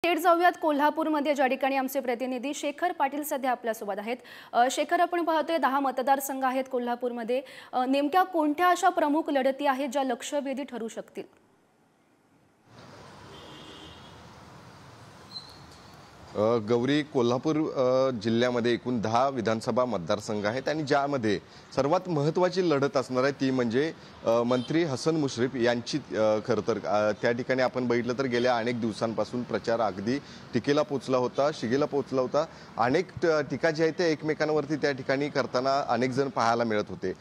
थेट जाऊयात कोल्हापूरमध्ये, ज्या ठिकाणी आमचे प्रतिनिधी शेखर पाटील सध्या आपल्यासोबत आहेत। शेखर, आपण पाहतोय 10 मतदारसंघ आहेत कोल्हापूरमध्ये। नेमक्या कोणत्या अशा प्रमुख लढती आहेत ज्या लक्षवेधी ठरू शकतील? गौरी, कोल्हापूर जिल्ह्यामध्ये एकूण 10 विधानसभा मतदारसंघ आहेत आणि ज्यामध्ये सर्वात महत्त्वाची लढत असणार आहे ती म्हणजे मंत्री हसन मुश्रीफ यांची। खरं तर त्या ठिकाणी आपण बघितलं तर गेल्या अनेक दिवसांपासून प्रचार अगदी टिकेला पोचला होता, शिगेला पोचला होता। अनेक टीका जी आहे ते एकमेकांवरती त्या ठिकाणी करताना अनेक जण पाहायला मिळत होते।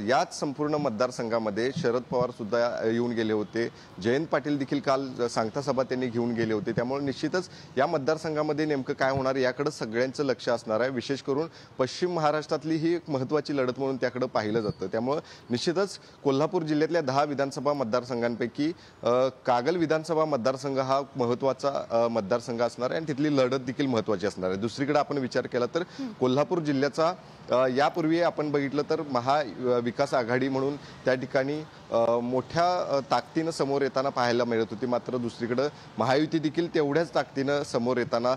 याच संपूर्ण मतदारसंघामध्ये शरद पवार सुद्धा येऊन गेले होते, जयंत पाटील देखील काल सांगता सभा त्यांनी घेऊन गेले होते। त्यामुळे निश्चितच या मतदारसंघामध्ये नेमकं काय होणार याकडे सगळ्यांचं लक्ष असणार आहे। विशेष करून पश्चिम महाराष्ट्रातली ही एक महत्त्वाची लढत म्हणून त्याकडे पाहिलं जातं। त्यामुळे निश्चितच कोल्हापूर जिल्ह्यातल्या 10 विधानसभा मतदारसंघांपैकी कागल विधानसभा मतदारसंघ हा महत्त्वाचा मतदारसंघ असणार आहे आणि तिथली लढत देखील महत्त्वाची असणार आहे। दुसरीकडे आपण विचार केला तर कोल्हापूर जिल्ह्याचा यापूर्वी आपण बघितलं तर महाविकास आघाडी म्हणून त्या ठिकाणी मोठ्या ताकदीनं समोर येताना पाहायला मिळत होती, मात्र दुसरीकडे महायुती देखील तेवढ्याच ताकदीनं समोर येताना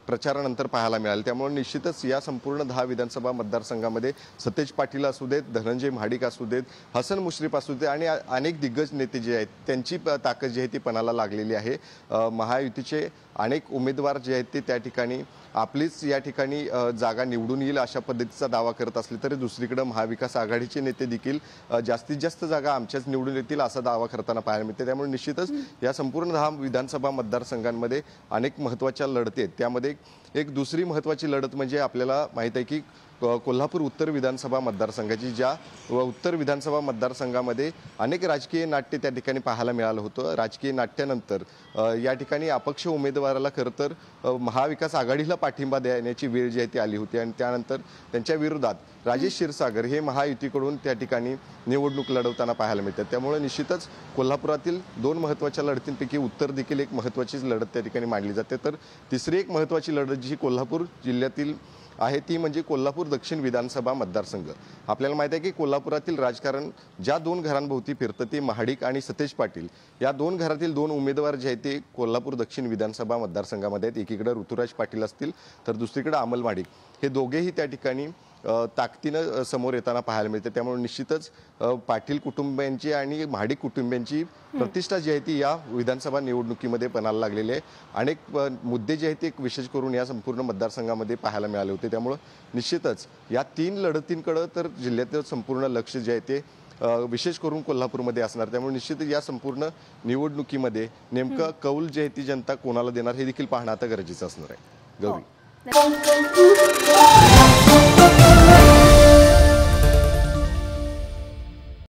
प्रचारानंतर पाहायला मिळाले। त्यामुळे निश्चितच या संपूर्ण 10 विधानसभा मतदारसंघामध्ये सतेज पाटील असू देत, धनंजय महाडिक असू देत, हसन मुश्रीफ असू देत आणि अनेक दिग्गज नेते जे आहेत त्यांची ताकद जी आहे ती पणाला लागलेली आहे। महायुतीचे अनेक उमेदवार जे आहेत ते त्या ठिकाणी आपलीच या ठिकाणी जागा निवडून येईल अशा पद्धतीचा दावा करत असले तरी दुसरीकडे महाविकास आघाडीचे नेते देखील जास्तीत जास्त जागा आमच्याच निवडून येतील असा दावा करताना पाहायला मिळते। त्यामुळे निश्चितच या संपूर्ण 10 विधानसभा मतदारसंघांमध्ये अनेक महत्त्वाच्या लढती आहेत। त्यामध्ये एक दुसरी महत्त्वाची लढत म्हणजे आपल्याला माहीत आहे की कोल्हापूर उत्तर विधानसभा मतदारसंघाची, ज्या उत्तर विधानसभा मतदारसंघामध्ये अनेक राजकीय नाट्य त्या ठिकाणी पाहायला मिळालं होतं। राजकीय नाट्यानंतर या ठिकाणी अपक्ष उमेदवाराला खरं तर महाविकास आघाडीला पाठिंबा देण्याची वेळ जी आहे ती आली होती आणि त्यानंतर त्यांच्या विरोधात राजेश क्षीरसागर हे महायुतीकडून त्या ठिकाणी निवडणूक लढवताना पाहायला मिळतात। त्यामुळे निश्चितच कोल्हापुरातील 2 महत्त्वाच्या लढतींपैकी उत्तर देखील एक महत्त्वाचीच लढत त्या ठिकाणी मांडली जाते। तर तिसरी एक महत्त्वाची लढत जी कोल्हापूर जिल्ह्यातील आहे ती म्हणजे कोल्हापूर दक्षिण विधानसभा मतदारसंघ। आपल्याला माहिती आहे की कोल्हापुरातील राजकारण ज्या 2 घरांभोवती फिरतं ते महाडिक आणि सतेज पाटील या 2 घरातील 2 उमेदवार जे आहेत ते कोल्हापूर दक्षिण विधानसभा मतदारसंघामध्ये आहेत। एकीकडे ऋतुराज पाटील असतील तर दुसरीकडे अमल महाडिक, हे दोघेही त्या ठिकाणी ताकदीनं समोर येताना पाहायला मिळते। त्यामुळे निश्चितच पाटील कुटुंबियांची आणि महाडिक कुटुंबियांची प्रतिष्ठा जी आहे ती या विधानसभा निवडणुकीमध्ये पणाला लागलेली आहे। अनेक मुद्दे जे आहेत ते विशेष करून या संपूर्ण मतदारसंघामध्ये पाहायला मिळाले होते। त्यामुळे निश्चितच या 3 लढतींकडे तर जिल्ह्यातील संपूर्ण लक्ष जे आहे ते विशेष करून कोल्हापूरमध्ये असणार। त्यामुळे निश्चितच या संपूर्ण निवडणुकीमध्ये नेमकं कौल जे आहे ती जनता कोणाला देणार हे देखील पाहणं आता गरजेचं असणार आहे। गौरी।